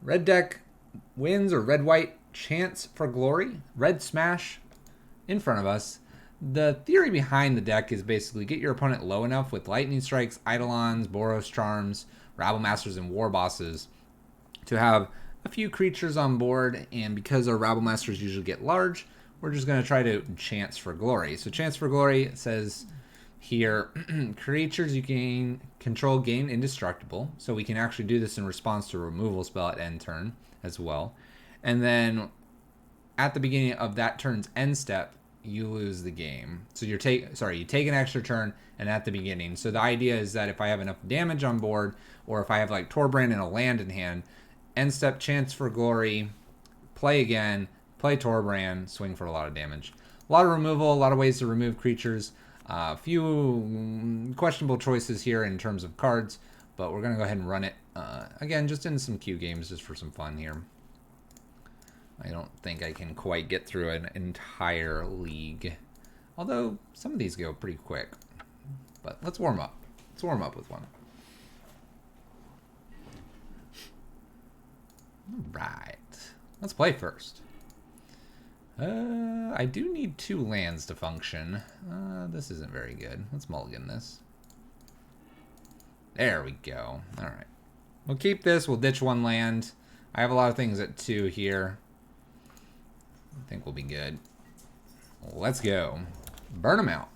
Red deck wins or red-white chance for glory. Red smash in front of us. The theory behind the deck is basically get your opponent low enough with lightning strikes, eidolons, Boros charms, rabble masters, and war bosses to have a few creatures on board. And because our rabble masters usually get large, we're just going to try to chance for glory. So chance for glory says here, creatures you gain control gain indestructible. So we can actually do this in response to a removal spell at end turn as well. And then at the beginning of that turn's end step, you lose the game. So you take an extra turn and at the beginning. So the idea is that if I have enough damage on board, or if I have like Torbran and a land in hand, end step chance for glory, play again, play Torbran, swing for a lot of damage. A lot of removal, a lot of ways to remove creatures. A few questionable choices here in terms of cards, but we're going to go ahead and run it. Again, just in some queue games, just for some fun here. I don't think I can quite get through an entire league. Although, some of these go pretty quick. But let's warm up. Let's warm up with one. Alright. Let's play first. I do need 2 lands to function. This isn't very good. Let's mulligan this. There we go. Alright. We'll keep this. We'll ditch 1 land. I have a lot of things at 2 here. I think we'll be good. Let's go. Burn them out.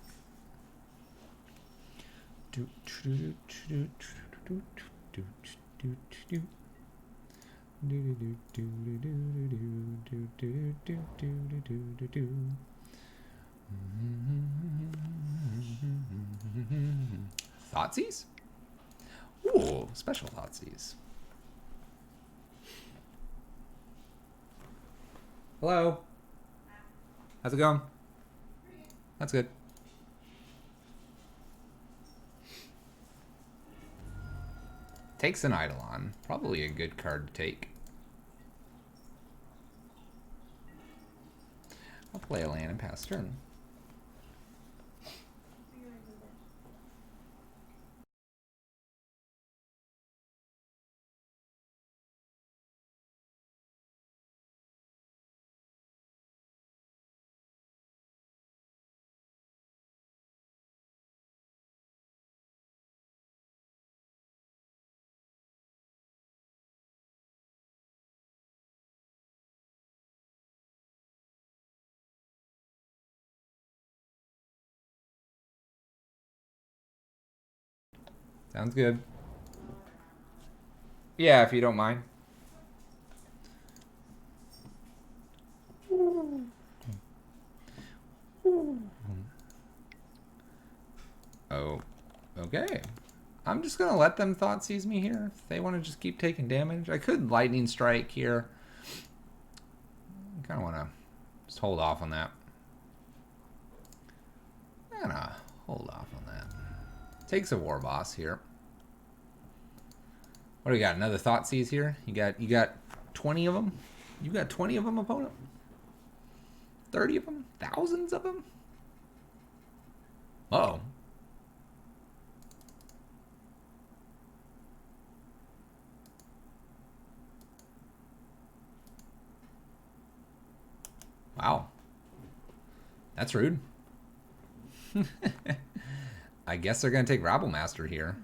Thoughtseize? Ooh, special Thoughtseize. Hello. How's it going? That's good. Takes an Eidolon. Probably a good card to take. I'll play a land and pass turn. Sounds good. Yeah, if you don't mind. Oh, okay. I'm just going to let them Thoughtseize me here. If they want to just keep taking damage. I could Lightning Strike here. I kind of want to just hold off on that. I'm going to hold off on that. Takes a War Boss here. What do we got? Another Thoughtseize here? You got 20 of them? You got 20 of them, opponent? 30 of them? Thousands of them? Uh-oh. Wow. That's rude. I guess they're going to take Rabble Master here.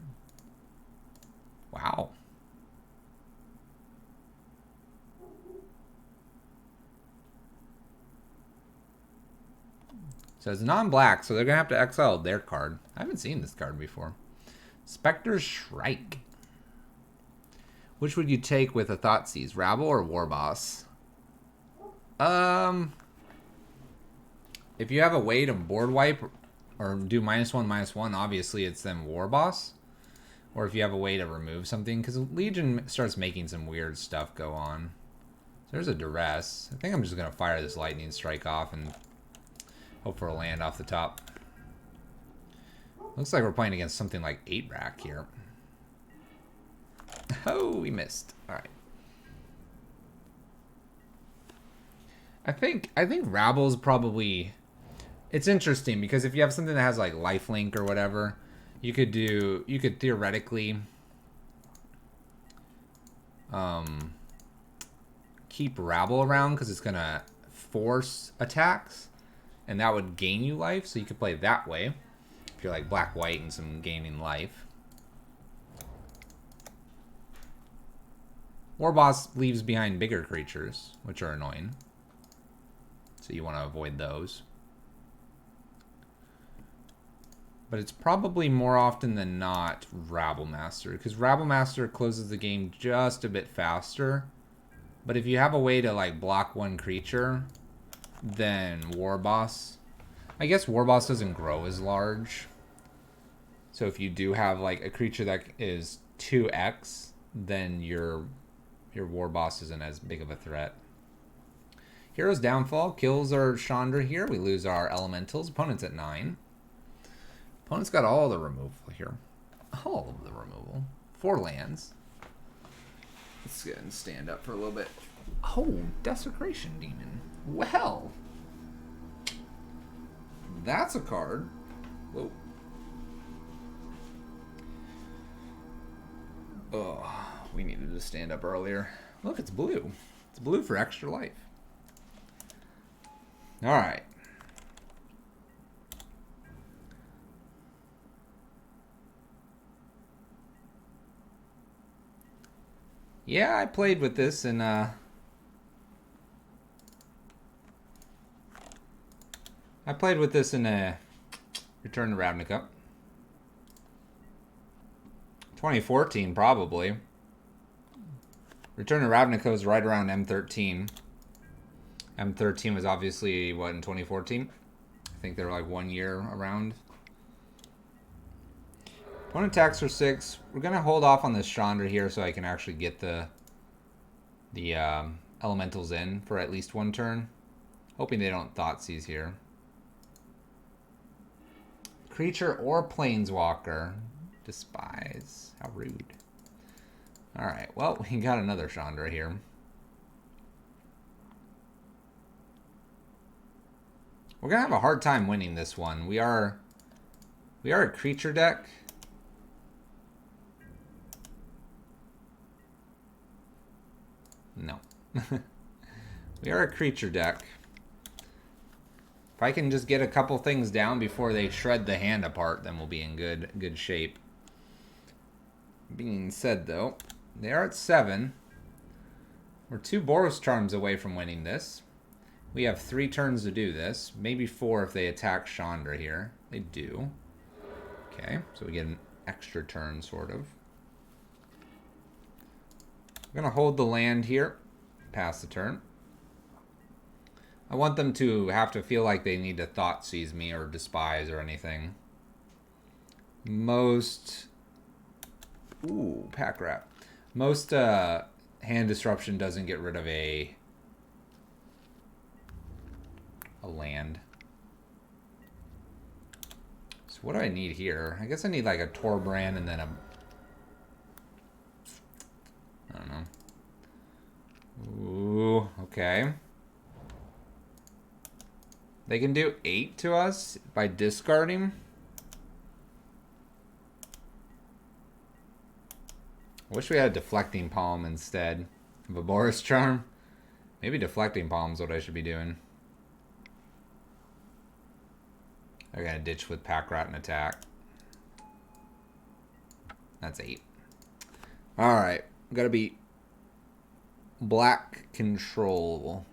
Wow. So it's non-black, so they're going to have to exile their card. I haven't seen this card before. Spectre's Shrike. Which would you take with a Thoughtseize? Rabble or War Boss? If you have a way to board wipe or do -1/-1, obviously it's then War Boss. Or if you have a way to remove something, because Legion starts making some weird stuff go on. So there's a Duress. I think I'm just going to fire this Lightning Strike off and hope for a land off the top. Looks like we're playing against something like 8-Rack here. Oh, we missed. Alright. I think Rabble's probably... It's interesting because if you have something that has like lifelink or whatever, you could theoretically keep rabble around because it's going to force attacks, and that would gain you life, so you could play that way if you're like black-white and some gaining life. War Boss leaves behind bigger creatures, which are annoying, so you want to avoid those. But it's probably more often than not Rabble Master, because Rabble Master closes the game just a bit faster. But if you have a way to like block one creature, then War Boss. I guess War Boss doesn't grow as large. So if you do have like a creature that is 2x, then your War Boss isn't as big of a threat. Hero's Downfall kills our Chandra here. We lose our Elementals. Opponent's at 9. Opponent's got all the removal here. All of the removal. 4 lands. Let's go ahead and stand up for a little bit. Oh, Desecration Demon. Well. That's a card. Whoa. Oh, we needed to stand up earlier. Look, it's blue. It's blue for extra life. Alright. Yeah, I played with this in Return to Ravnica. 2014, probably. Return to Ravnica was right around M13. M13 was obviously, what, in 2014? I think they were like 1 year around. Opponent attacks for 6. We're going to hold off on this Chandra here so I can actually get the Elementals in for at least 1 turn. Hoping they don't Thoughtseize here. Creature or Planeswalker. Despise. How rude. Alright, well, we got another Chandra here. We're going to have a hard time winning this one. We are a creature deck. No. We are a creature deck. If I can just get a couple things down before they shred the hand apart, then we'll be in good shape. Being said, though, they are at 7. We're 2 Boros Charms away from winning this. We have 3 turns to do this. Maybe 4 if they attack Chandra here. They do. Okay, so we get an extra turn, sort of. I'm going to hold the land here. Pass the turn. I want them to have to feel like they need to Thoughtseize me or Despise or anything. Most... Ooh, Pack Rat. Most hand disruption doesn't get rid of a land. So what do I need here? I guess I need like a Torbran and then a... I don't know. Ooh, okay. They can do 8 to us by discarding. I wish we had a Deflecting Palm instead of a Boros Charm. Maybe Deflecting Palm's what I should be doing. I gotta ditch with Pack Rat and attack. That's 8. Alright. Gotta be black control.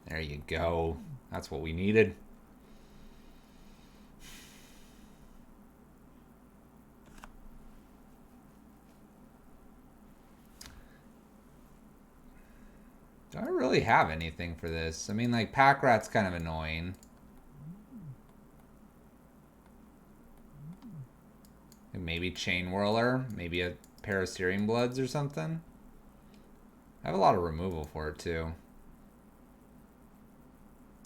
There you go. That's what we needed. Do I really have anything for this? I mean, like, Pack Rat's kind of annoying. Maybe Chain Whirler. Maybe a pair of Searing Bloods or something. I have a lot of removal for it, too.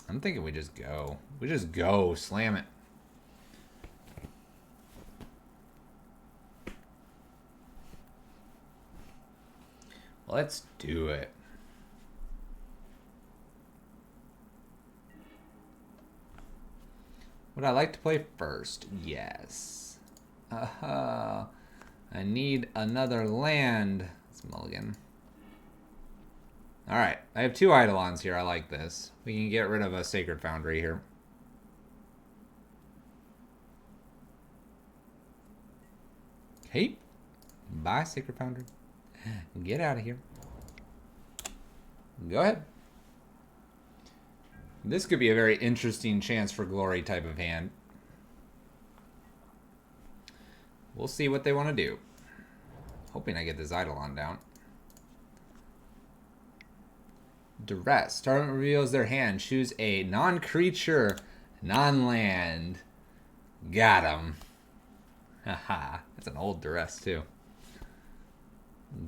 I'm thinking we just go. We just go. Slam it. Let's do it. Would I like to play first? Yes. I need another land. Let's mulligan. Alright, I have 2 Eidolons here. I like this. We can get rid of a Sacred Foundry here. Hey, bye, Sacred Foundry. Get out of here. Go ahead. This could be a very interesting chance for glory type of hand. We'll see what they want to do. Hoping I get this Eidolon down. Duress. Target reveals their hand. Choose a non-creature, non-land. Got him. Haha. That's an old Duress, too.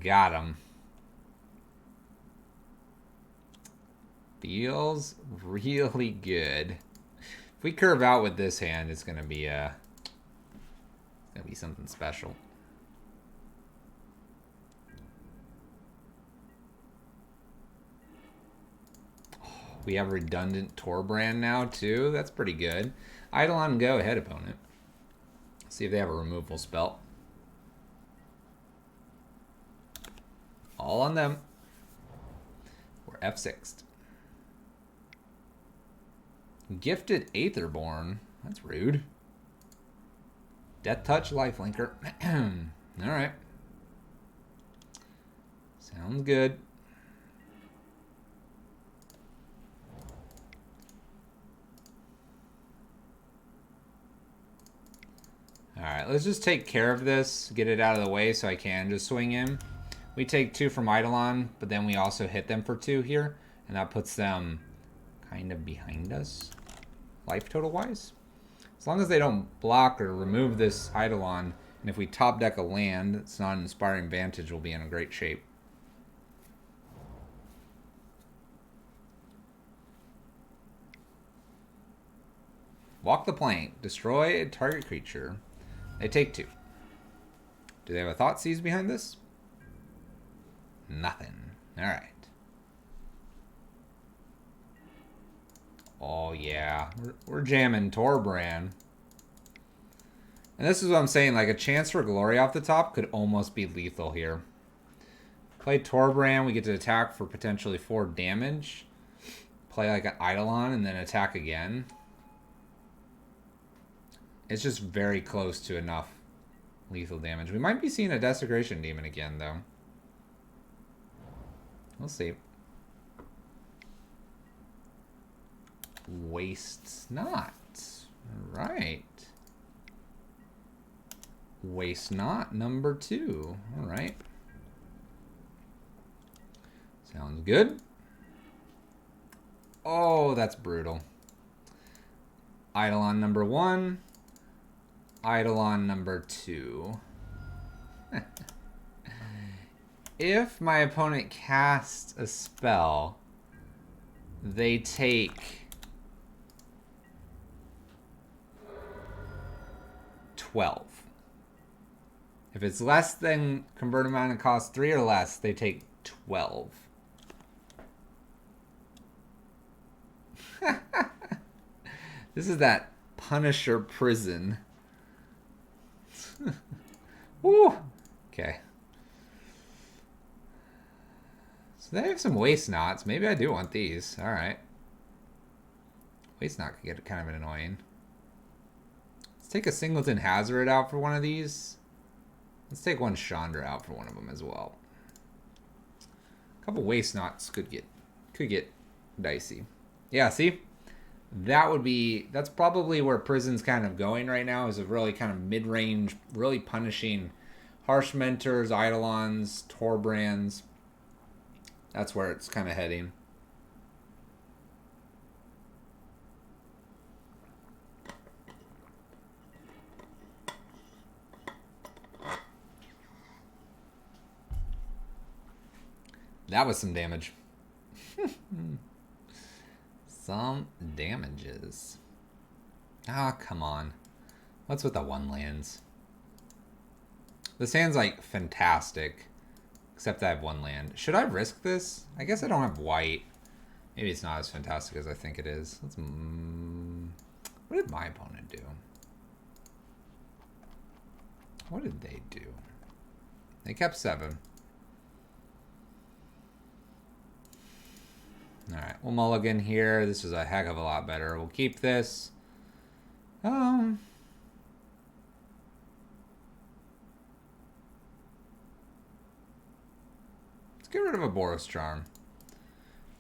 Got him. Feels really good. If we curve out with this hand, it's gonna be something special. Oh, we have redundant Torbran now too. That's pretty good. Eidolon, go ahead, opponent. See if they have a removal spell. All on them. We're F6'd. Gifted Aetherborn. That's rude. Death Touch Lifelinker. Alright. Sounds good. Alright, let's just take care of this. Get it out of the way so I can just swing in. We take 2 from Eidolon, but then we also hit them for 2 here. And that puts them kind of behind us, life total wise. As long as they don't block or remove this Eidolon, and if we top deck a land that's not an Inspiring Vantage, we'll be in a great shape. Walk the plank. Destroy a target creature. They take 2. Do they have a Thoughtseize behind this? Nothing. Alright. Oh, yeah. We're jamming Torbran. And this is what I'm saying. Like, a chance for glory off the top could almost be lethal here. Play Torbran. We get to attack for potentially 4 damage. Play, like, an Eidolon and then attack again. It's just very close to enough lethal damage. We might be seeing a Desecration Demon again, though. We'll see. Waste not. Alright. Waste not, number 2. Alright. Sounds good. Oh, that's brutal. Eidolon number 1. Eidolon number 2. If my opponent casts a spell, they take 12. If it's less than convert amount and cost 3 or less, they take 12. This is that Punisher prison. Woo! Okay. So they have some Waste Knots. Maybe I do want these. Alright. Waste Knot could get kind of annoying. Let's take a Singleton Hazard out for one of these. Let's take one Chandra out for one of them as well. A couple Waste Knots could get dicey. Yeah, see? That's probably where Prison's kind of going right now, is a really kind of mid-range, really punishing Harsh Mentors, Eidolons, Torbrans. That's where it's kind of heading. That was some damage. Some damages. Ah, come on. What's with the 1 lands? This hand's like fantastic. Except I have 1 land. Should I risk this? I guess I don't have white. Maybe it's not as fantastic as I think it is. Let's. What did my opponent do? What did they do? They kept 7. Alright, we'll mulligan here. This is a heck of a lot better. We'll keep this. Let's get rid of a Boros Charm.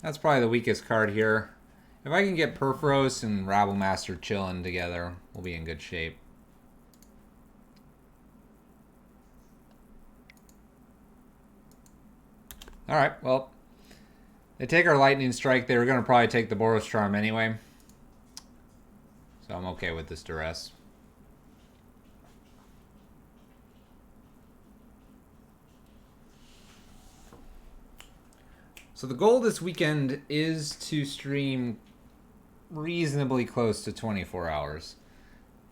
That's probably the weakest card here. If I can get Perforos and Rabblemaster chilling together, we'll be in good shape. Alright, well, they take our Lightning Strike. They were going to probably take the Boros Charm anyway. So I'm okay with this duress. So the goal this weekend is to stream reasonably close to 24 hours.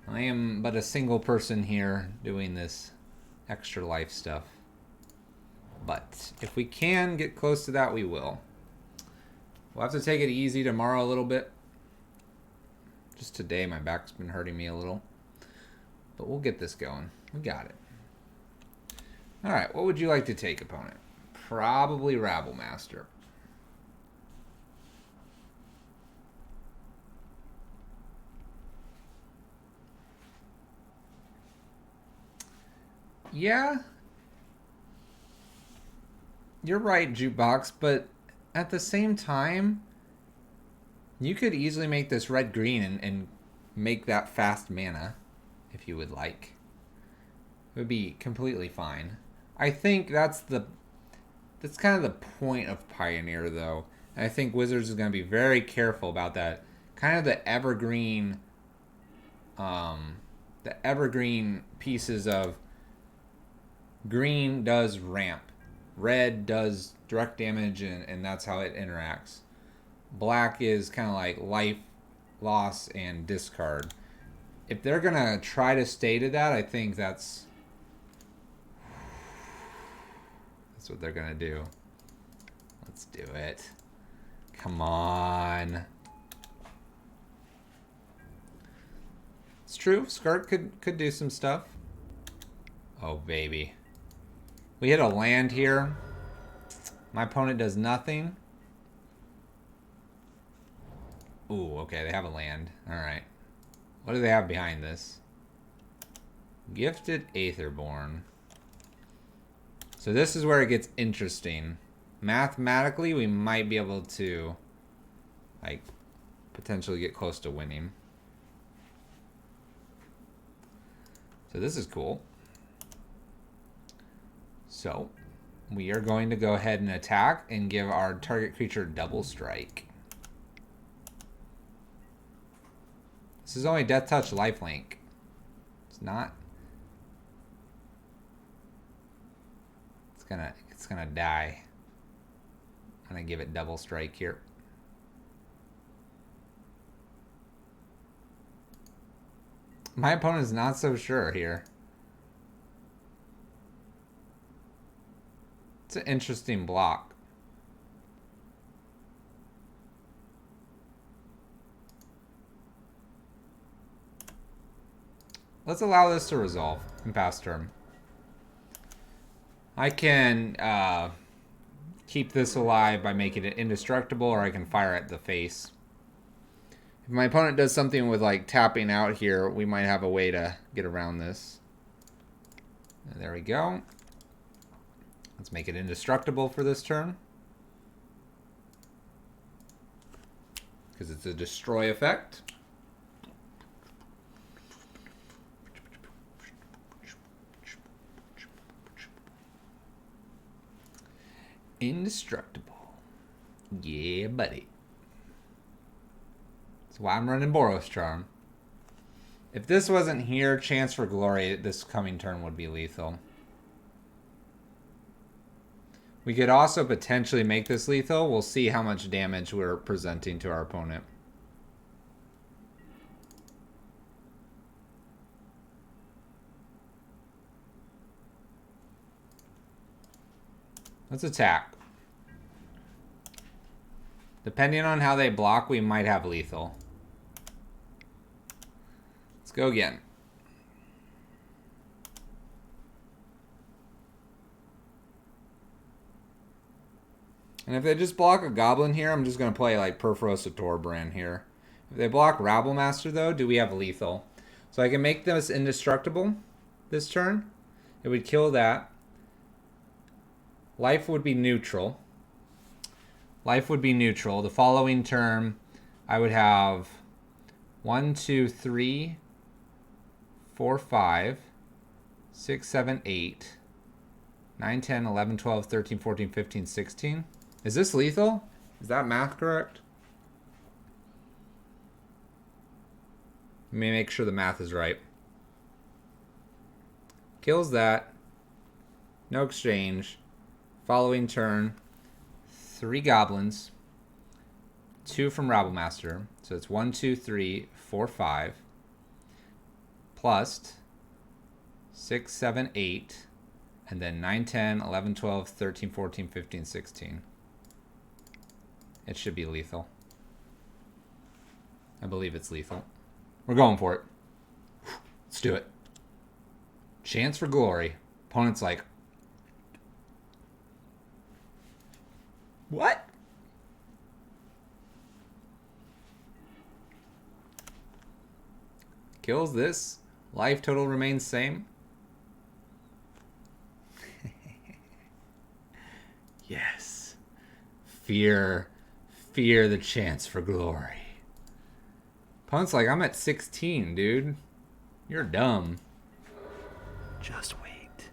I am but a single person here doing this extra life stuff. But if we can get close to that, we will. We'll have to take it easy tomorrow a little bit. Just today, my back's been hurting me a little. But we'll get this going. We got it. Alright, what would you like to take, opponent? Probably Rabblemaster. Yeah. You're right, Jukebox, but at the same time, you could easily make this red-green and make that fast mana, if you would like. It would be completely fine. I think that's kind of the point of Pioneer, though. And I think Wizards is going to be very careful about that. Kind of the evergreen pieces of green does ramp. Red does direct damage, and that's how it interacts. Black is kind of like life, loss, and discard. If they're going to try to stay to that, I think that's what they're going to do. Let's do it. Come on. It's true. Skart could do some stuff. Oh, baby. We hit a land here. My opponent does nothing. Ooh, okay, they have a land. Alright. What do they have behind this? Gifted Aetherborn. So this is where it gets interesting. Mathematically, we might be able to, like, potentially get close to winning. So this is cool. So, we are going to go ahead and attack and give our target creature double strike. This is only Death Touch lifelink. It's not. It's gonna die. I'm gonna give it double strike here. My opponent's not so sure here. It's an interesting block. Let's allow this to resolve in pass turn. I can keep this alive by making it indestructible, or I can fire at the face. If my opponent does something with like tapping out here, we might have a way to get around this. And there we go. Let's make it indestructible for this turn. Because it's a destroy effect. Indestructible. Yeah, buddy. That's why I'm running Boros Charm. If this wasn't here, Chance for Glory, this coming turn would be lethal. We could also potentially make this lethal. We'll see how much damage we're presenting to our opponent. Let's attack. Depending on how they block, we might have lethal. Let's go again. And if they just block a Goblin here, I'm just going to play like Perforos or Torbran here. If they block Rabble Master, though, do we have lethal? So I can make this indestructible this turn. It would kill that. Life would be neutral. Life would be neutral. The following turn, I would have 1, 2, 3, 4, 5, 6, 7, 8, 9, 10, 11, 12, 13, 14, 15, 16. Is this lethal? Is that math correct? Let me make sure the math is right. Kills that. No exchange. Following turn, 3 Goblins. 2 from Rabble Master. So it's 1, 2, 3, 4, 5. Plus 6, 7, 8. And then 9, 10, 11, 12, 13, 14, 15, 16. It should be lethal. I believe it's lethal. We're going for it. Let's do it. Chance for glory. Opponent's like, what? Kills this. Life total remains same. Yes. Fear the chance for glory. Opponent's like, I'm at 16, dude. You're dumb. Just wait.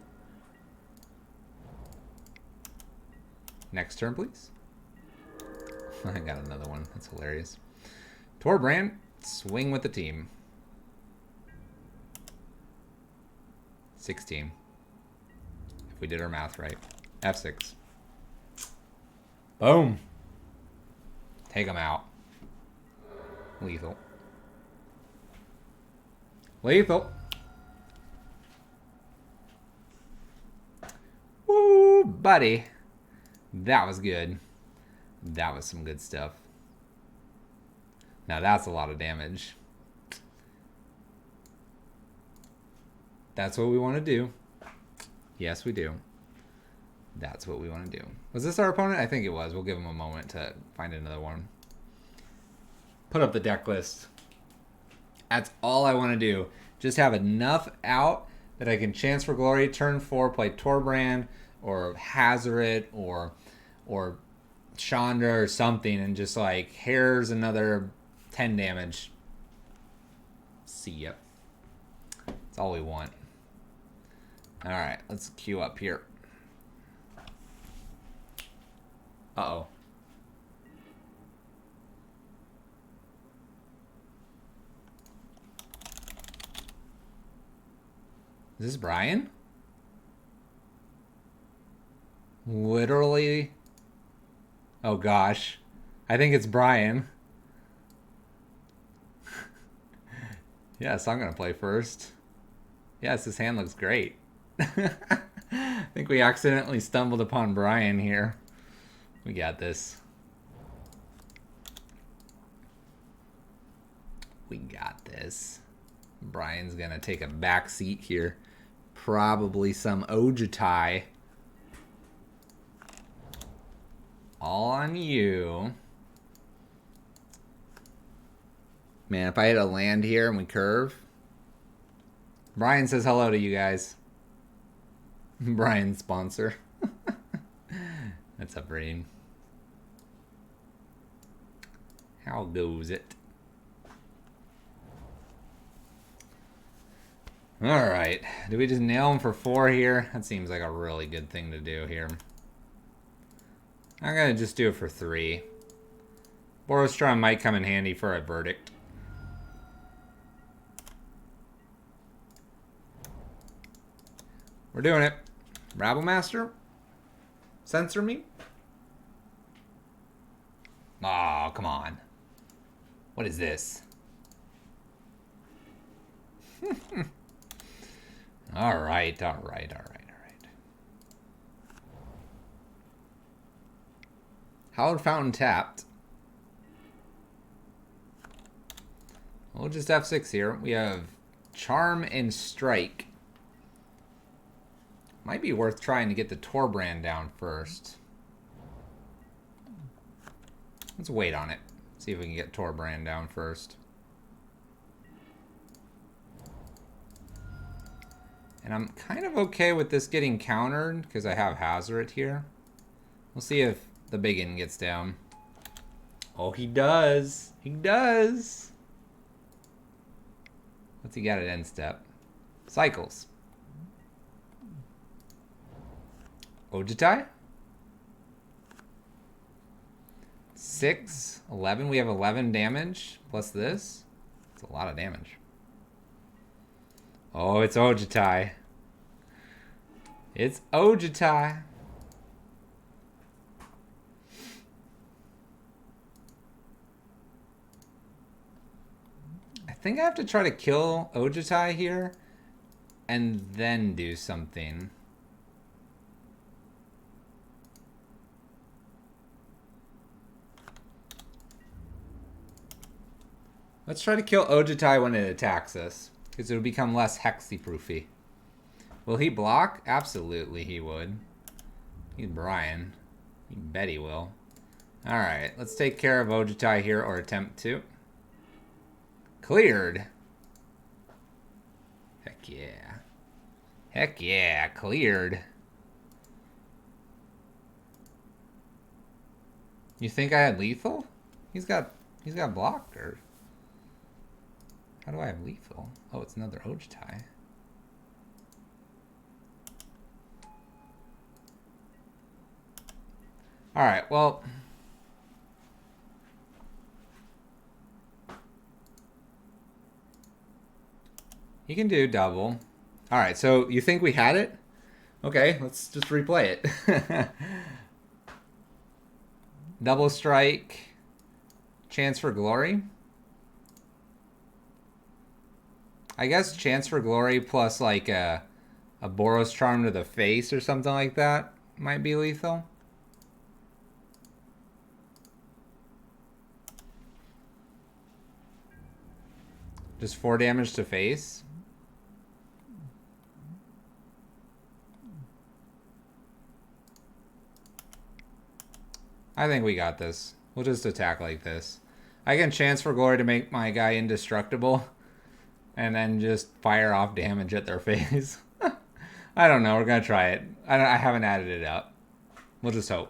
Next turn, please. I got another one. That's hilarious. Torbran, swing with the team. 16. If we did our math right. F6. Boom. Take them out. Lethal. Lethal. Woo, buddy. That was good. That was some good stuff. Now that's a lot of damage. That's what we want to do. Yes, we do. That's what we want to do. Was this our opponent? I think it was. We'll give him a moment to find another one. Put up the deck list. That's all I want to do. Just have enough out that I can chance for glory. Turn 4, play Torbran or Hazoret or Chandra or something, and just like, here's another 10 damage. See ya. That's all we want. All right, let's queue up here. Uh-oh. Is this Brian? Literally? Oh gosh. I think it's Brian. Yes, I'm gonna play first. Yes, this hand looks great. I think we accidentally stumbled upon Brian here. We got this. We got this. Brian's gonna take a back seat here. Probably some Ojutai. All on you. Man, if I hit a land here and we curve. Brian says hello to you guys. Brian's sponsor. What's up, Rain? How goes it? Alright. Do we just nail him for 4 here? That seems like a really good thing to do here. I'm going to just do it for 3. Borostrom might come in handy for a verdict. We're doing it. Rabble Master? Censor me? Oh, come on. What is this? Alright. Hallowed Fountain tapped. We'll just F6 here. We have Charm and Strike. Might be worth trying to get the Torbran down first. Let's wait on it. See if we can get Torbran down first. And I'm kind of okay with this getting countered because I have Hazoret here. We'll see if the biggin gets down. Oh, he does. He does. What's he got at end step? Cycles. Ojitai? 6, 11. We have 11 damage plus this. It's a lot of damage. Oh, it's Ojitai. It's Ojitai. I think I have to try to kill Ojitai here and then do something. Let's try to kill Ojitai when it attacks us, because it'll become less hexy-proofy. Will he block? Absolutely he would. He's Brian. You bet he will. Alright, let's take care of Ojitai here, or attempt to. Cleared. Heck yeah. Heck yeah, cleared. You think I had lethal? He's got blocked, or... How do I have lethal? Oh, it's another Ojitai. Alright, well... He can do double. Alright, so you think we had it? Okay, let's just replay it. Double strike. Chance for glory. I guess chance for glory plus like a Boros charm to the face or something like that might be lethal. Just 4 damage to face. I think we got this. We'll just attack like this. I can chance for glory to make my guy indestructible. And then just fire off damage at their face. I don't know. We're going to try it. I haven't added it up. We'll just hope.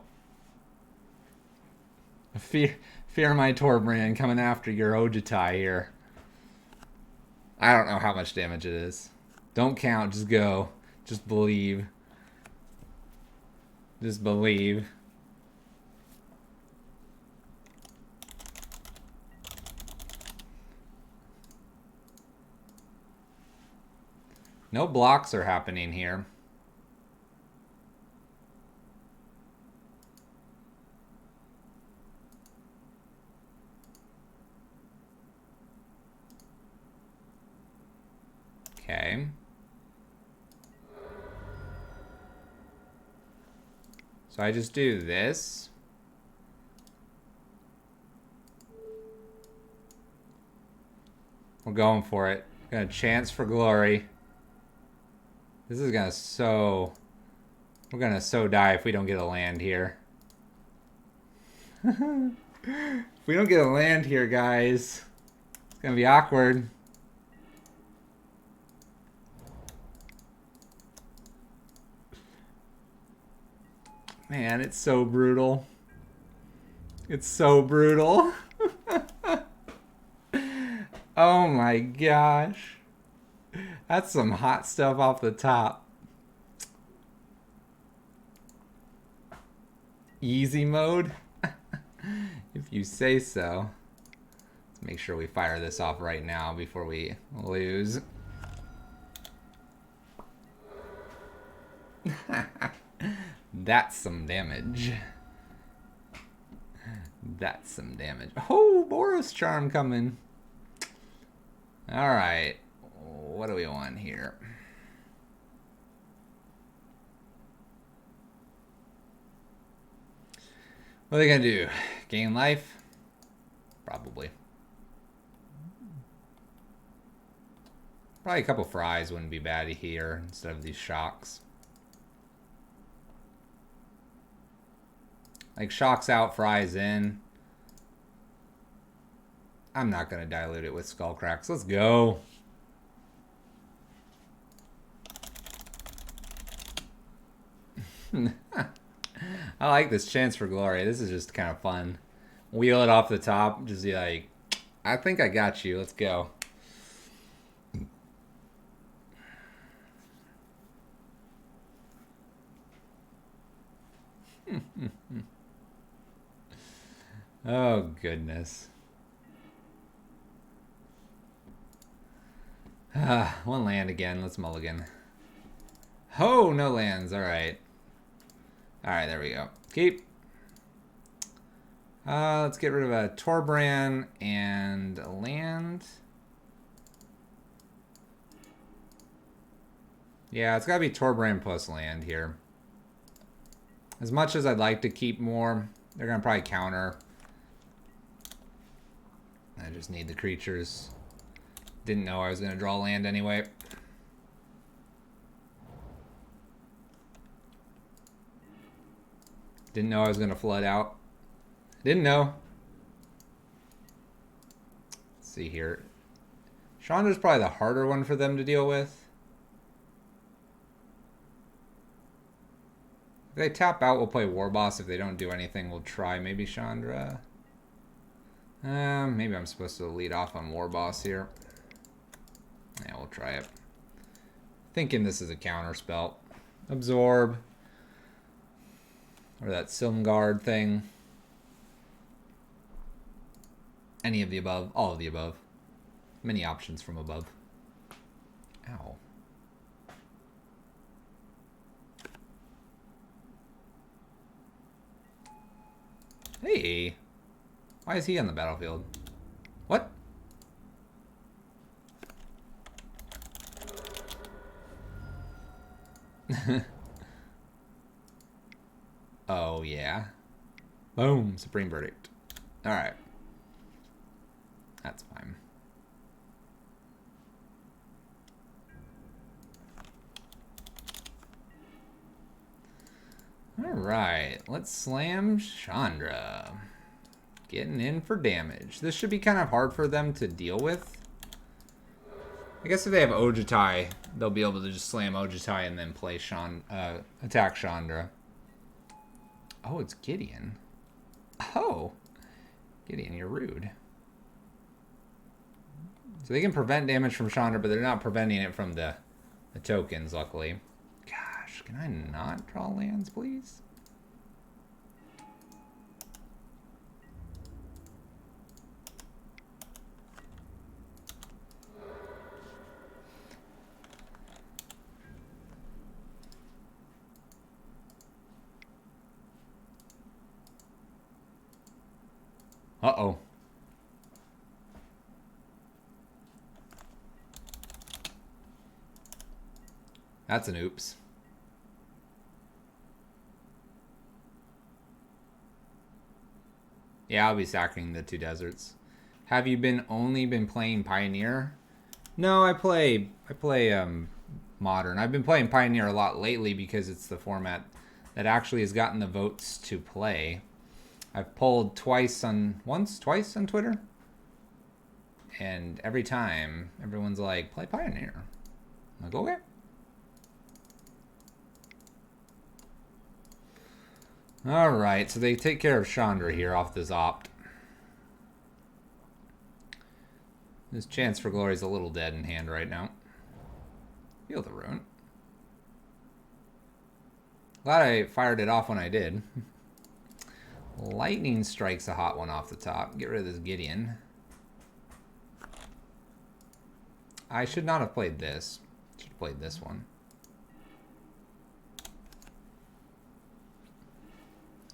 Fear my Torbran coming after your Ojitai here. I don't know how much damage it is. Don't count. Just go. Just believe. Just believe. No blocks are happening here. Okay. So I just do this. We're going for it. Gonna chance for glory. This is gonna so... We're gonna so die if we don't get a land here. If we don't get a land here, guys, it's gonna be awkward. Man, it's so brutal. It's so brutal. Oh my gosh. That's some hot stuff off the top. Easy mode? If you say so. Let's make sure we fire this off right now before we lose. That's some damage. That's some damage. Oh, Boros charm coming. Alright. What do we want here? What are they gonna do? Gain life? Probably. Probably a couple fries wouldn't be bad here instead of these shocks. Like shocks out, fries in. I'm not going to dilute it with Skull Cracks. Let's go. I like this Chance for Glory. This is just kind of fun. Wheel it off the top. Just be like, I think I got you. Let's go. Oh, goodness. One land again. Let's mulligan. Oh, no lands. All right. All right, there we go. Keep. Let's get rid of a Torbran and a land. Yeah, it's got to be Torbran plus land here. As much as I'd like to keep more, they're going to probably counter. I just need the creatures. Didn't know I was going to draw land anyway. Didn't know I was going to flood out. Didn't know. Let's see here. Chandra's probably the harder one for them to deal with. If they tap out, we'll play War Boss. If they don't do anything, we'll try maybe Chandra. Maybe I'm supposed to lead off on War Boss here. Yeah, we'll try it. Thinking this is a counter spell. Absorb. Or that Silmgard thing. Any of the above. All of the above. Many options from above. Ow. Hey. Why is he on the battlefield? What? Oh, yeah. Boom. Supreme Verdict. Alright. That's fine. Alright. Let's slam Chandra. Getting in for damage. This should be kind of hard for them to deal with. I guess if they have Ojutai, they'll be able to just slam Ojutai and then play attack Chandra. Oh, it's Gideon. Oh. Gideon, you're rude. So they can prevent damage from Chandra, but they're not preventing it from the tokens, luckily. Gosh, can I not draw lands, please? Uh-oh. That's an oops. Yeah, I'll be sacking the 2 deserts. Have you only been playing Pioneer? No, I play Modern. I've been playing Pioneer a lot lately because it's the format that actually has gotten the votes to play. I've polled twice on Twitter. And every time, everyone's like, play Pioneer. I'm like, okay. Alright, so they take care of Chandra here off this opt. This Chance for Glory is a little dead in hand right now. Feel the rune. Glad I fired it off when I did. Lightning Strike's a hot one off the top. Get rid of this Gideon. I should not have played this. Should have played this one.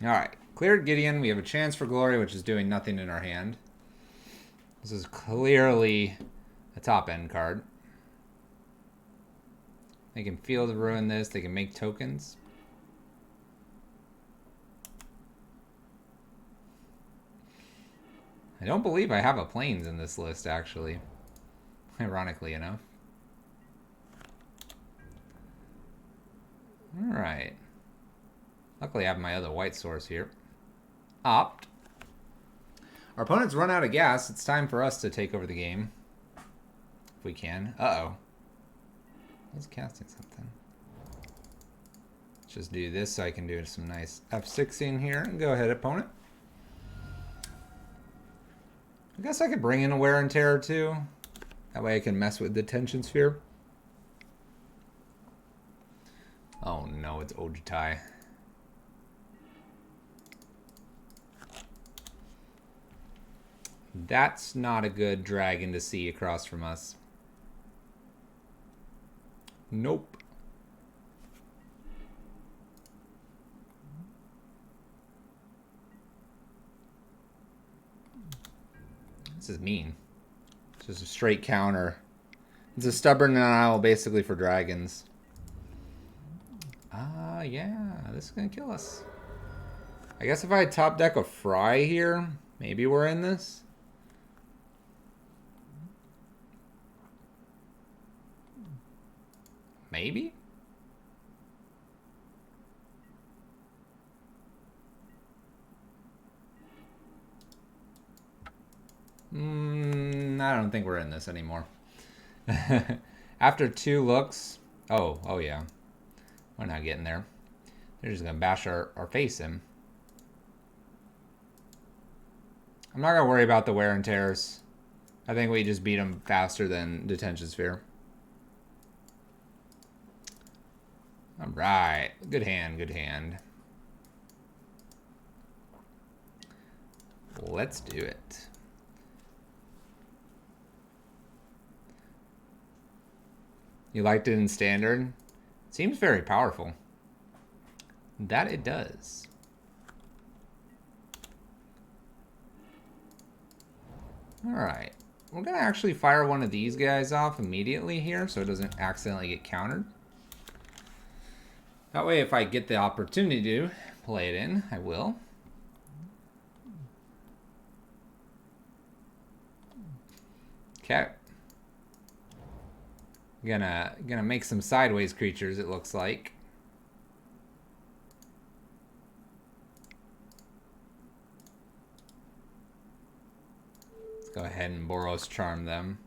Alright. Cleared Gideon. We have a Chance for Glory, which is doing nothing in our hand. This is clearly a top end card. They can Field of Ruin this. They can make tokens. I don't believe I have a Plains in this list, actually. Ironically enough. Alright. Luckily I have my other white source here. Opt. Our opponent's run out of gas. It's time for us to take over the game. If we can. Uh-oh. He's casting something. Let's just do this so I can do some nice F6 in here. Go ahead, opponent. I guess I could bring in a wear and tear too. That way I can mess with the tension sphere. Oh no, it's Ojutai. That's not a good dragon to see across from us. Nope. This is mean. It's just a straight counter. It's a stubborn denial basically for dragons. Yeah, this is gonna kill us. I guess if I top deck a Fry here, maybe we're in this. Maybe? I don't think we're in this anymore. After 2 looks... Oh yeah. We're not getting there. They're just gonna bash our face in. I'm not gonna worry about the wear and tears. I think we just beat them faster than Detention Sphere. Alright. Good hand, good hand. Let's do it. You liked it in Standard? Seems very powerful. That it does. Alright. We're going to actually fire one of these guys off immediately here so it doesn't accidentally get countered. That way if I get the opportunity to play it in, I will. Okay. Gonna make some sideways creatures, it looks like. Let's go ahead and Boros Charm them.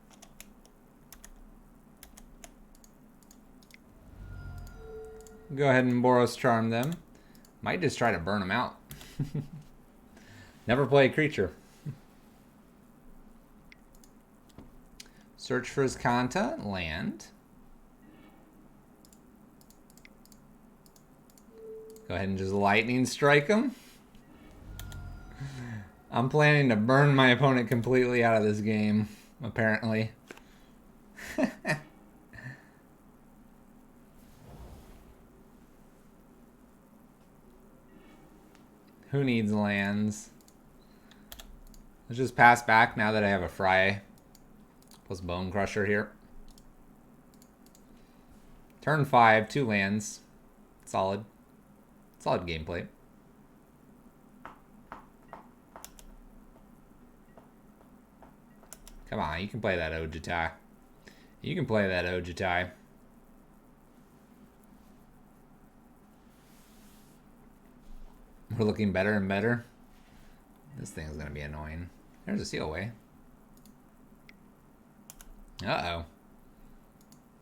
Go ahead and Boros Charm them. Might just try to burn them out. Never play a creature. Search for his Kanta, land. Go ahead and just lightning strike him. I'm planning to burn my opponent completely out of this game, apparently. Who needs lands? Let's just pass back now that I have a Fry plus Bone Crusher here. Turn 5, 2 lands. Solid. Solid gameplay. Come on, you can play that Ojutai. You can play that Ojutai. We're looking better and better. This thing's gonna be annoying. There's a seal away. Uh-oh.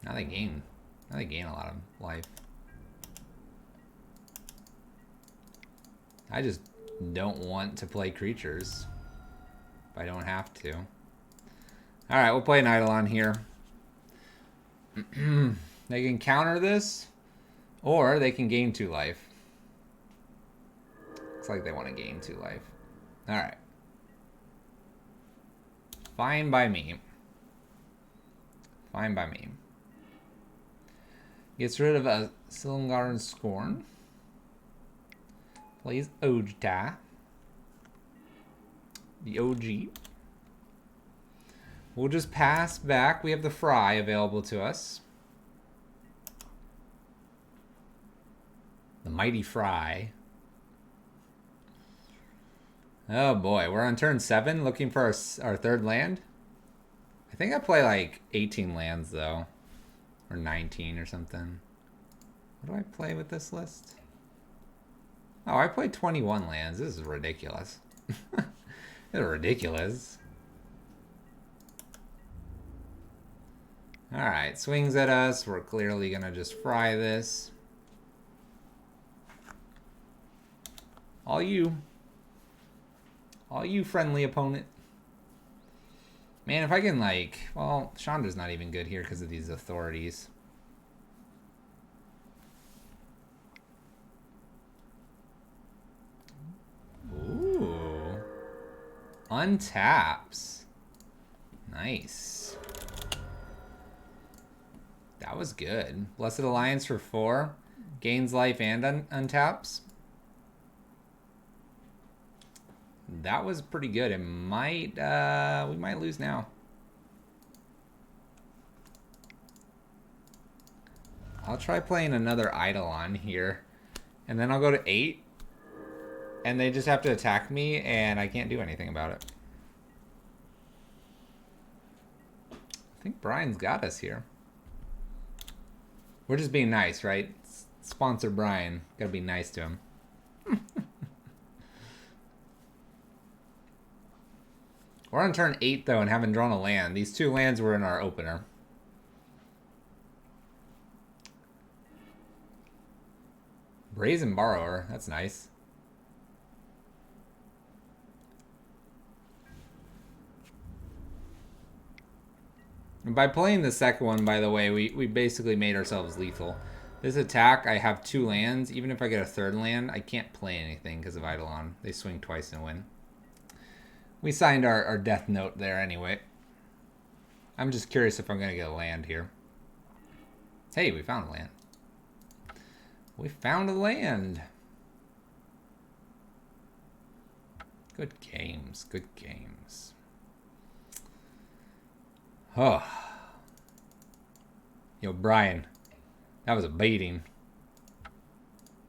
Now they gain a lot of life. I just don't want to play creatures if I don't have to. Alright, we'll play an Eidolon here. They can counter this, or they can gain 2 life. Looks like they want to gain 2 life. Alright. Fine by me. Fine by me. Gets rid of a Silumgar's Scorn. Plays Ojutai. The OG. We'll just pass back. We have the Fry available to us. The mighty Fry. Oh boy, we're on turn 7 looking for our 3rd land. I think I play like 18 lands though. Or 19 or something. What do I play with this list? Oh, I played 21 lands. This is ridiculous. It's ridiculous. Alright, swings at us. We're clearly gonna just fry this. All you. All you, friendly opponent. Man, if I can, like... Well, Chandra's not even good here because of these authorities. Ooh. Untaps. Nice. That was good. Blessed Alliance for 4. Gains life and untaps. That was pretty good. It might, we might lose now. I'll try playing another Eidolon here. And then I'll go to 8. And they just have to attack me, and I can't do anything about it. I think Brian's got us here. We're just being nice, right? Sponsor Brian. Gotta be nice to him. We're on turn 8, though, and haven't drawn a land. These 2 lands were in our opener. Brazen Borrower. That's nice. And by playing the second one, by the way, we basically made ourselves lethal. This attack, I have 2 lands. Even if I get a 3rd land, I can't play anything because of Eidolon. They swing twice and win. We signed our death note there anyway. I'm just curious if I'm going to get a land here. Hey, we found a land. We found a land. Good games. Good games. Oh. Yo, Brian. That was a beating.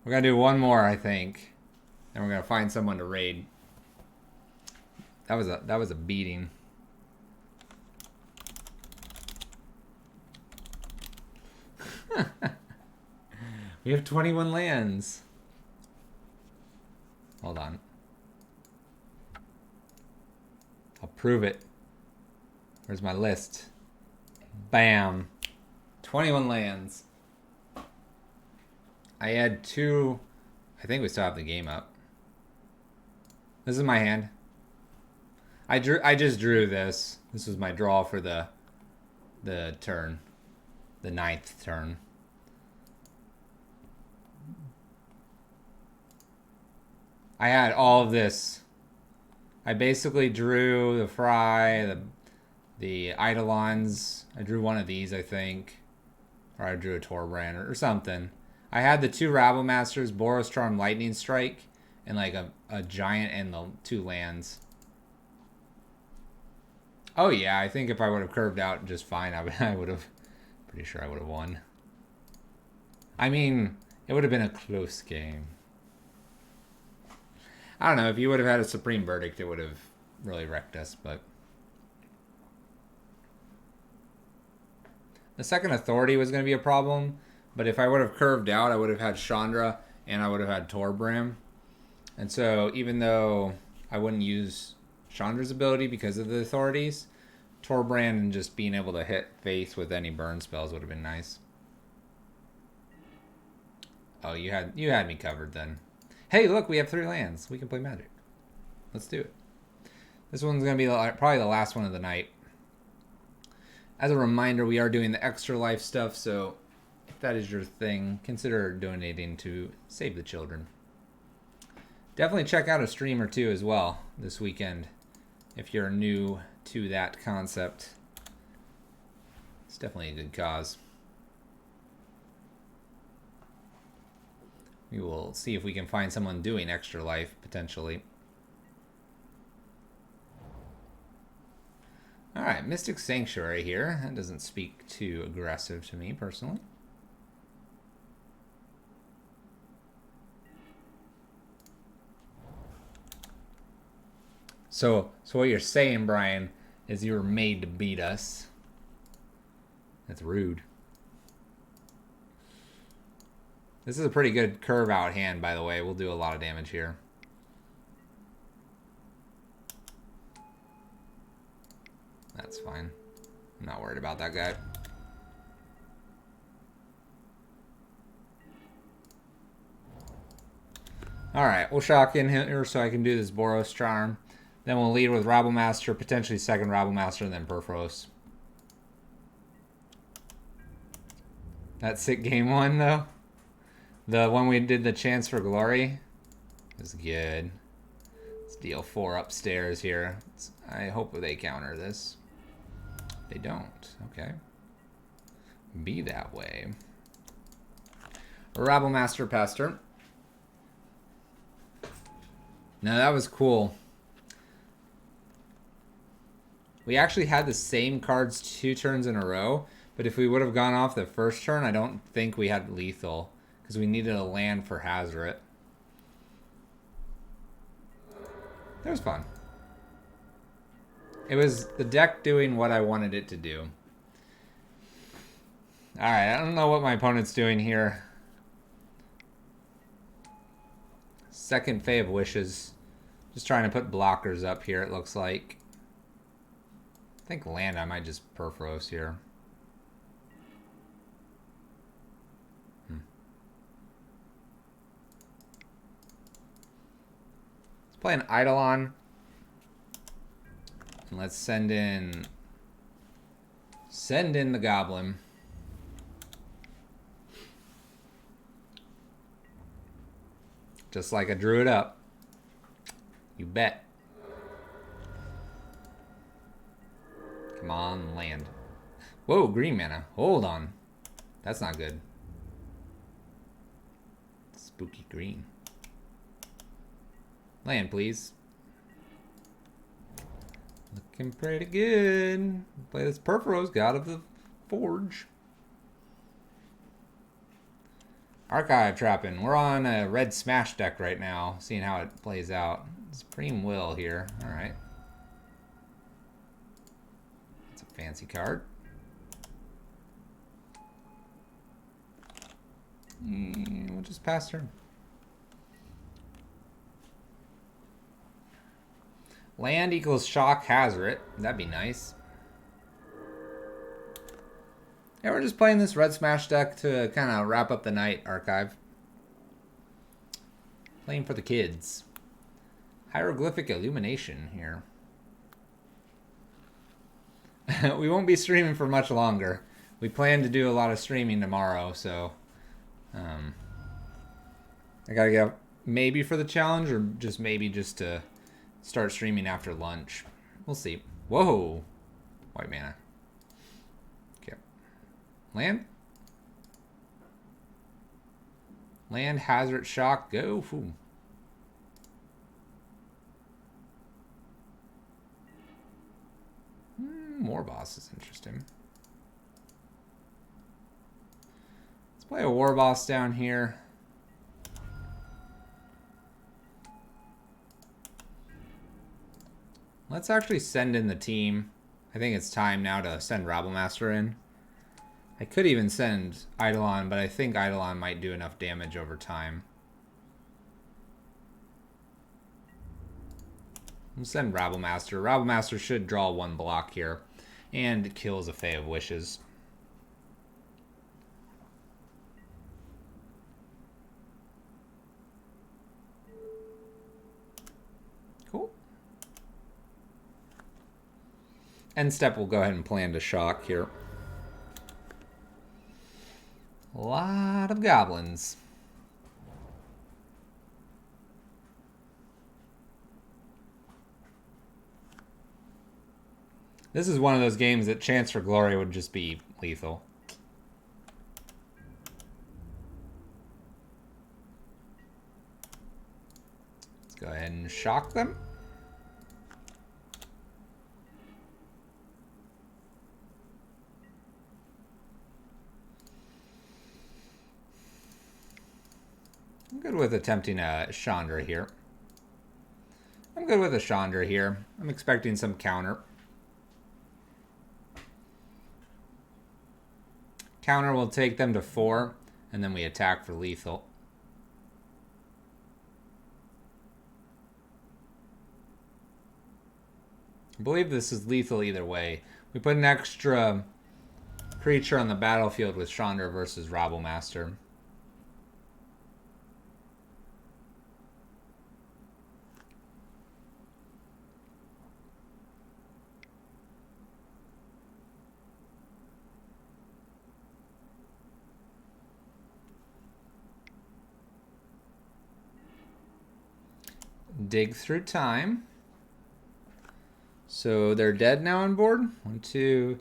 We're going to do one more, I think. And we're going to find someone to raid. That was a beating. We have 21 lands. Hold on. I'll prove it. Where's my list? Bam. 21 lands. I had 2. I think we still have the game up. This is my hand. I just drew this. This was my draw for the turn. The 9th turn. I had all of this. I basically drew the Fry, the Eidolons. I drew one of these, I think. Or I drew a Torbran or something. I had the 2 Rabble Masters, Boros Charm, Lightning Strike, and like a giant and the 2 lands. Oh yeah, I think if I would have curved out just fine, I would have. Pretty sure I would have won. I mean, it would have been a close game. I don't know, if you would have had a Supreme Verdict, it would have really wrecked us, but... The second Authority was going to be a problem, but if I would have curved out, I would have had Chandra, and I would have had Torbran. And so, even though I wouldn't use Chandra's ability because of the authorities, Torbran and just being able to hit face with any burn spells would have been nice. Oh, you had me covered then. Hey, look, we have 3 lands. We can play Magic. Let's do it. This one's going to be probably the last one of the night. As a reminder, we are doing the extra life stuff, so if that is your thing, consider donating to Save the Children. Definitely check out a stream or 2 as well this weekend if you're new to that concept. It's definitely a good cause. We will see if we can find someone doing extra life, potentially. Alright, Mystic Sanctuary here. That doesn't speak too aggressive to me, personally. So what you're saying, Brian, is you were made to beat us. That's rude. This is a pretty good curve out hand, by the way. We'll do a lot of damage here. That's fine. I'm not worried about that guy. Alright, we'll shock in here so I can do this Boros Charm. Then we'll lead with Rabblemaster, potentially second Rabblemaster, and then Perforos. That sick game one, though. The one we did the Chance for Glory was good. Let's deal 4 upstairs here. I hope they counter this. They don't. Okay. Be that way. Rabblemaster Pester. No, that was cool. We actually had the same cards 2 turns in a row, but if we would have gone off the first turn, I don't think we had lethal, because we needed a land for Hazoret. It was fun. It was the deck doing what I wanted it to do. Alright, I don't know what my opponent's doing here. Second Fae of Wishes. Just trying to put blockers up here, it looks like. I think land I might just Perforos here. Let's play an Eidolon. And let's send in the Goblin. Just like I drew it up. You bet. Come on, land. Whoa, green mana. Hold on. That's not good. Spooky green. Land, please. Looking pretty good. Play this Perforos, God of the Forge. Archive trapping. We're on a red smash deck right now, seeing how it plays out. Supreme Will here. Alright. That's a fancy card. We'll just pass turn. Land equals shock Hazoret. That'd be nice. Yeah, we're just playing this red smash deck to kind of wrap up the night, Archive. Playing for the kids. Hieroglyphic Illumination here. We won't be streaming for much longer. We plan to do a lot of streaming tomorrow, so... I gotta get up maybe for the challenge, or just maybe just to start streaming after lunch. We'll see. Whoa! White mana. Okay. Land? Land, Hazoret, Shock, go. Ooh. More boss is interesting. Let's play a war boss down here. Let's actually send in the team. I think it's time now to send Rabblemaster in. I could even send Eidolon, but I think Eidolon might do enough damage over time. We'll send Rabblemaster. Rabblemaster should draw 1 block here. And kills a Fae of Wishes. Cool. End step, we'll go ahead and plan to shock here. A lot of goblins. This is one of those games that Chance for Glory would just be lethal. Let's go ahead and shock them. I'm good with attempting a Chandra here. I'm expecting some counter. Counter will take them to 4, and then we attack for lethal. I believe this is lethal either way. We put an extra creature on the battlefield with Chandra versus Rabblemaster. Dig through time. So they're dead now on board. 1, 2,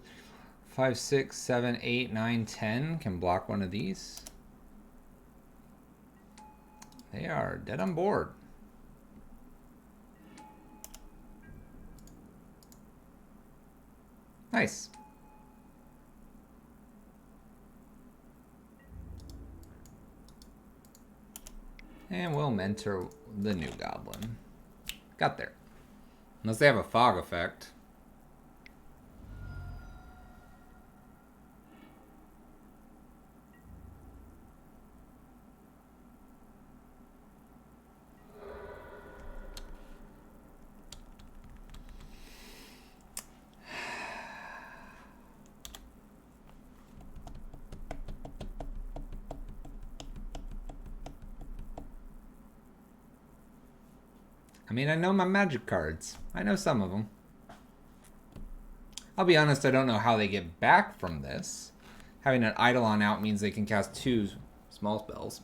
5, 6, 7, 8, 9, 10. Can block one of these. They are dead on board. Nice. And we'll mentor the new goblin. Got there. Unless they have a fog effect. I mean, I know my magic cards. I know some of them. I'll be honest, I don't know how they get back from this. Having an Eidolon out means they can cast 2 small spells.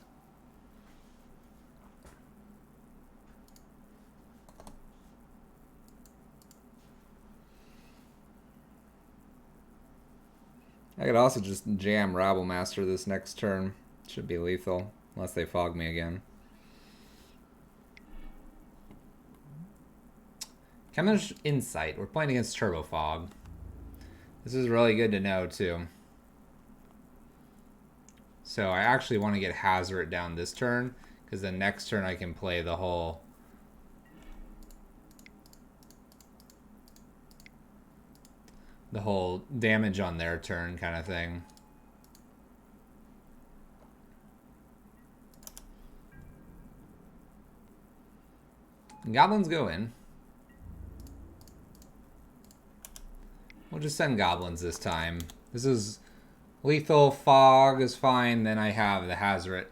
I could also just jam Rabblemaster this next turn. Should be lethal, unless they fog me again. Chemist Insight. We're playing against Turbo Fog. This is really good to know, too. So I actually want to get Hazoret down this turn, because the next turn I can play the whole... damage on their turn kind of thing. Goblins go in. We'll just send goblins this time. This is lethal. Fog is fine. Then I have the Hazoret.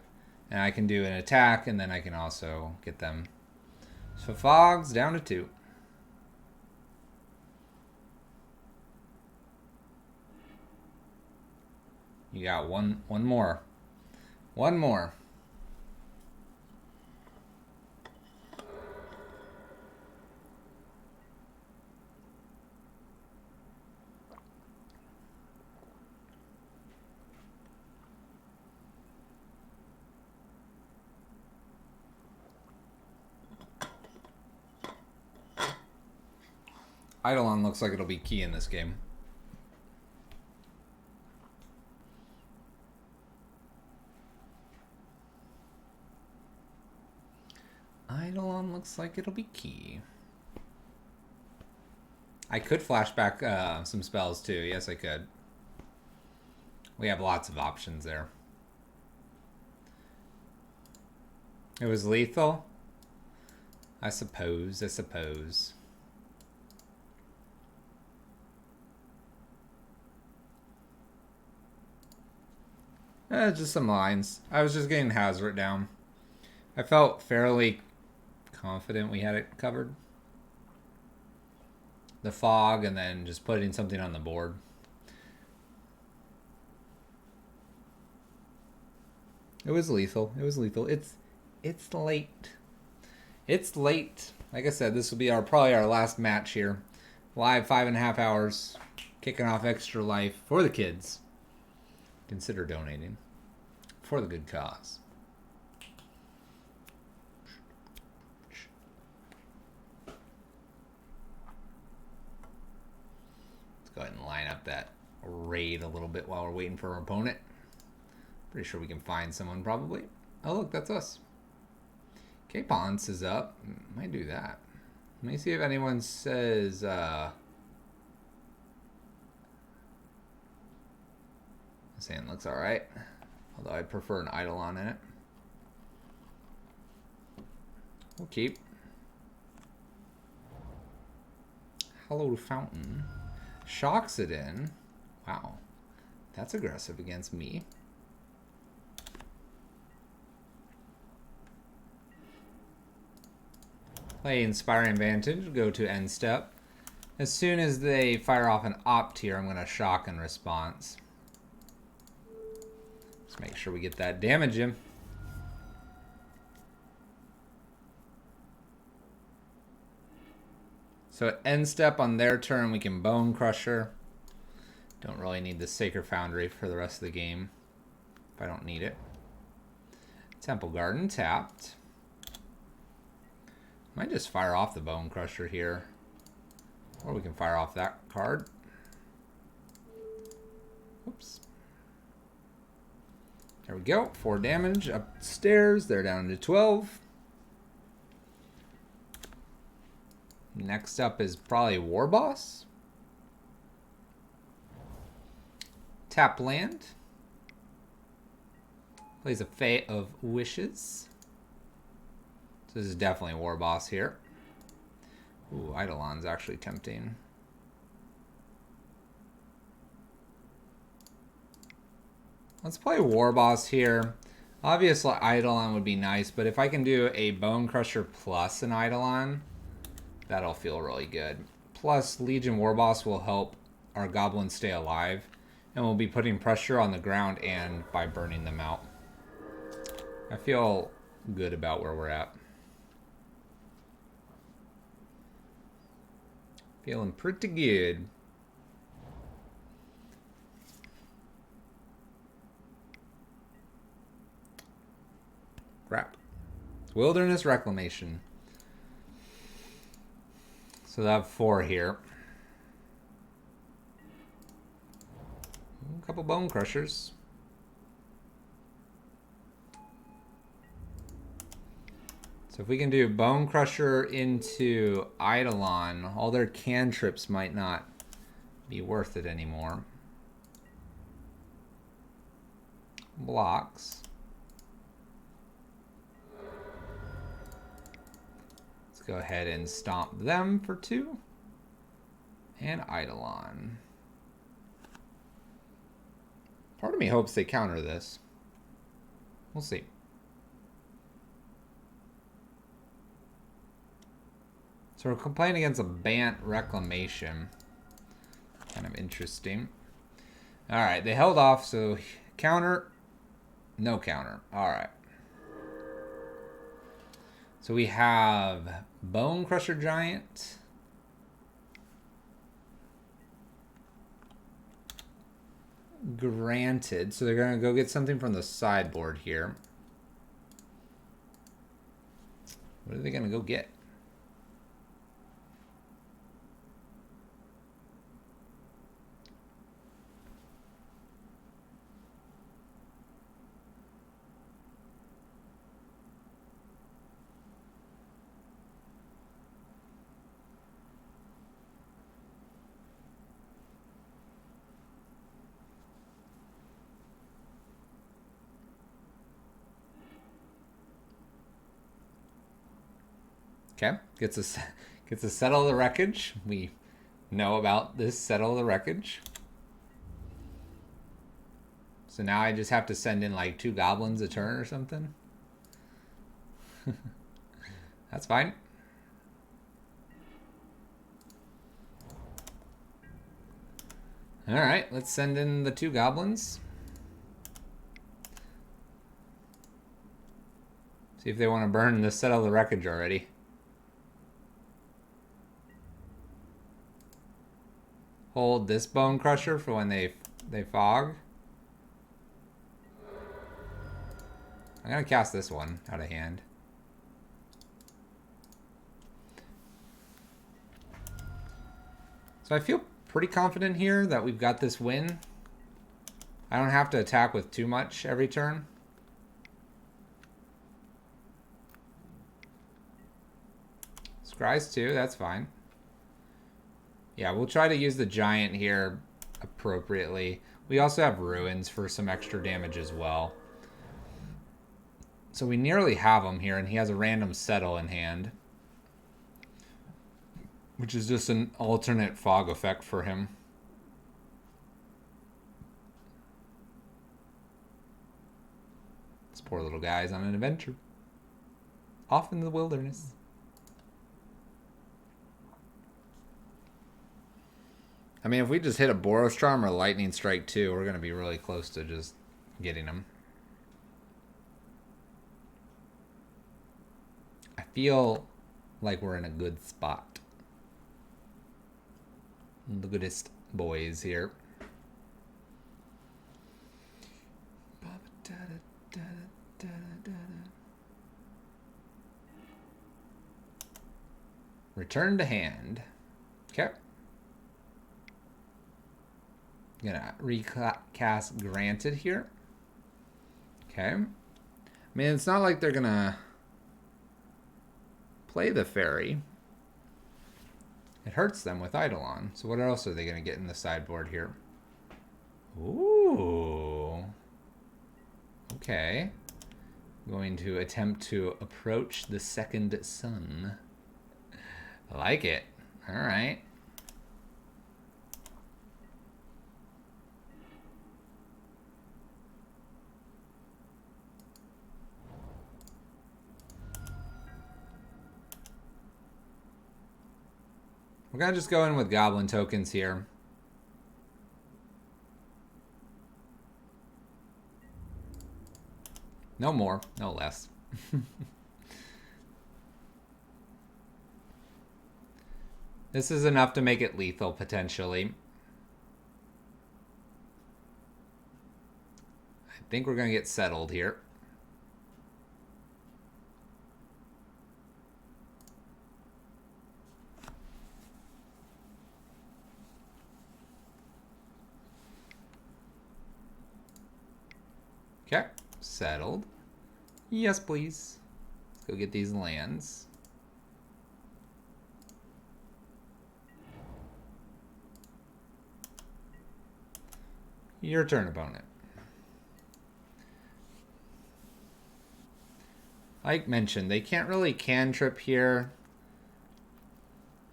And I can do an attack, and then I can also get them. So fog's down to 2. You got one more. One more. Eidolon looks like it'll be key in this game. Eidolon looks like it'll be key. I could flash back some spells too. Yes, I could. We have lots of options there. It was lethal? I suppose. Just some lines. I was just getting Hazoret down. I felt fairly confident we had it covered. The fog and then just putting something on the board. It was lethal. It's late. It's late. Like I said, this will be probably our last match here. Live 5.5 hours. Kicking off Extra Life for the kids. Consider donating for the good cause. Let's go ahead and line up that raid a little bit while we're waiting for our opponent. Pretty sure we can find someone probably. Oh look, that's us. K-Ponce is up. Might do that. Let me see if anyone says Sand looks alright. Although I'd prefer an Eidolon in it. We'll keep. Hollow Fountain. Shocks it in. Wow. That's aggressive against me. Play Inspiring Vantage. Go to end step. As soon as they fire off an opt here, I'm going to shock in response. Just make sure we get that damage in. So at end step on their turn, we can Bone Crusher. Don't really need the Sacred Foundry for the rest of the game, if I don't need it. Temple Garden tapped. Might just fire off the Bone Crusher here. Or we can fire off that card. Oops. There we go. 4 damage upstairs. They're down to 12. Next up is probably War Boss. Tap land. Plays a Fate of Wishes. So this is definitely War Boss here. Ooh, Eidolon's actually tempting. Let's play War Boss here. Obviously, Eidolon would be nice, but if I can do a Bone Crusher plus an Eidolon, that'll feel really good. Plus, Legion War Boss will help our goblins stay alive, and we'll be putting pressure on the ground and by burning them out. I feel good about where we're at. Feeling pretty good. Crap. Wilderness Reclamation. So they have 4 here. A couple Bone Crushers. So if we can do Bone Crusher into Eidolon, all their cantrips might not be worth it anymore. Blocks. Let's go ahead and stomp them for 2. And Eidolon. Part of me hopes they counter this. We'll see. So we're playing against a Bant Reclamation. Kind of interesting. Alright, they held off, so counter. No counter. Alright. So we have Bone Crusher Giant. Granted. So they're going to go get something from the sideboard here. What are they going to go get? Okay, gets to settle the wreckage. We know about this settle the wreckage. So now I just have to send in like 2 goblins a turn or something. That's fine. All right, let's send in the 2 goblins. See if they want to burn the settle the wreckage already. Hold this Bone Crusher for when they fog. I'm gonna cast this one out of hand. So I feel pretty confident here that we've got this win. I don't have to attack with too much every turn. Scries 2, that's fine. Yeah, we'll try to use the giant here appropriately. We also have ruins for some extra damage as well. So we nearly have him here, and he has a random settle in hand. which is just an alternate fog effect for him. This poor little guy's on an adventure. Off in the wilderness. I mean, if we just hit a Borostrom or a Lightning Strike too, we're going to be really close to just getting him. I feel like we're in a good spot. The goodest boys here. Return to hand. Okay. Gonna recast granted here. Okay. I mean, it's not like they're gonna play the fairy. It hurts them with Eidolon. So what else are they gonna get in the sideboard here? Ooh. Okay. Going to attempt to approach the second sun. I like it. All right. We're going to just go in with Goblin tokens here. No more, no less. This is enough to make it lethal, potentially. I think we're going to get settled here. Okay, settled. Yes, please. Let's go get these lands. Your turn, opponent. Like mentioned, they can't really cantrip here.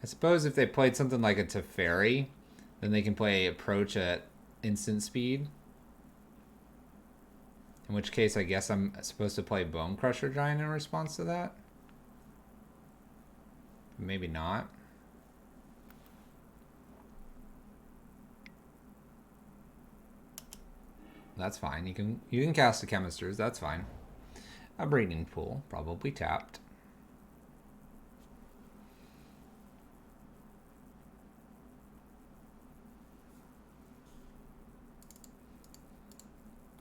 I suppose if they played something like a Teferi, then they can play Approach at instant speed. In which case, I guess I'm supposed to play Bone Crusher Giant in response to that. Maybe not. That's fine. You can cast the Chemisters. That's fine. A Breeding Pool, probably tapped.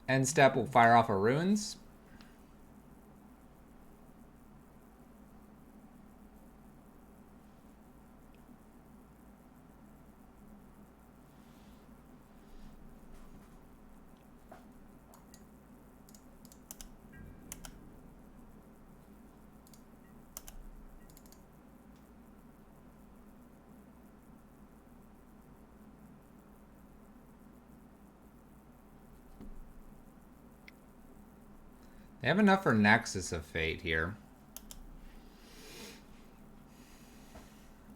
End step will fire off a Ruins. They have enough for Nexus of Fate here.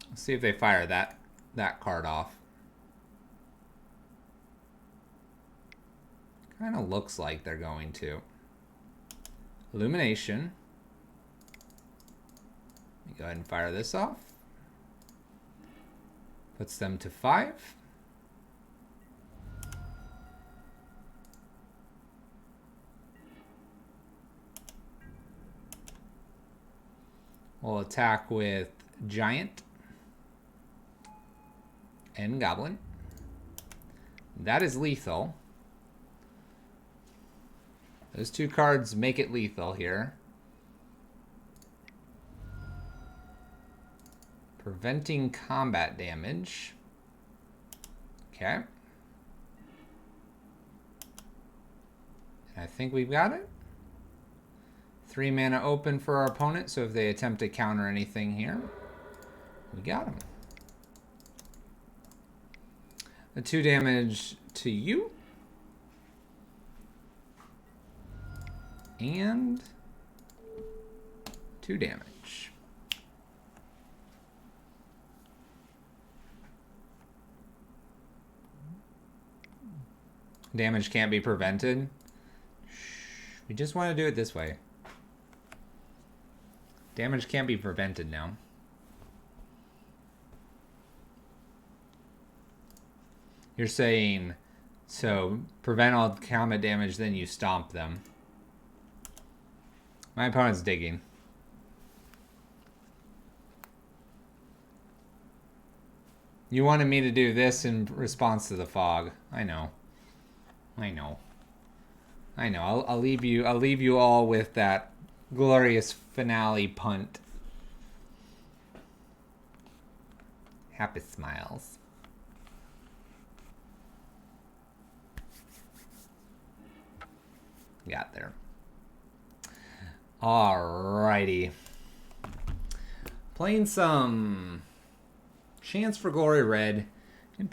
Let's see if they fire that card off. Kind of looks like they're going to. Illumination. Let me go ahead and fire this off. Puts them to 5. We'll attack with Giant and Goblin. That is lethal. Those two cards make it lethal here. Preventing combat damage. Okay. I think we've got it. 3 mana open for our opponent, so if they attempt to counter anything here, we got them. The 2 damage to you. And 2 damage. Damage can't be prevented. We just want to do it this way. Damage can't be prevented now. You're saying, so prevent all combat damage, then you stomp them. My opponent's digging. You wanted me to do this in response to the fog. I know. I know. I know. I'll leave you all with that glorious finale punt. Happy smiles. Got there. Alrighty. Playing some Chance for Glory Red.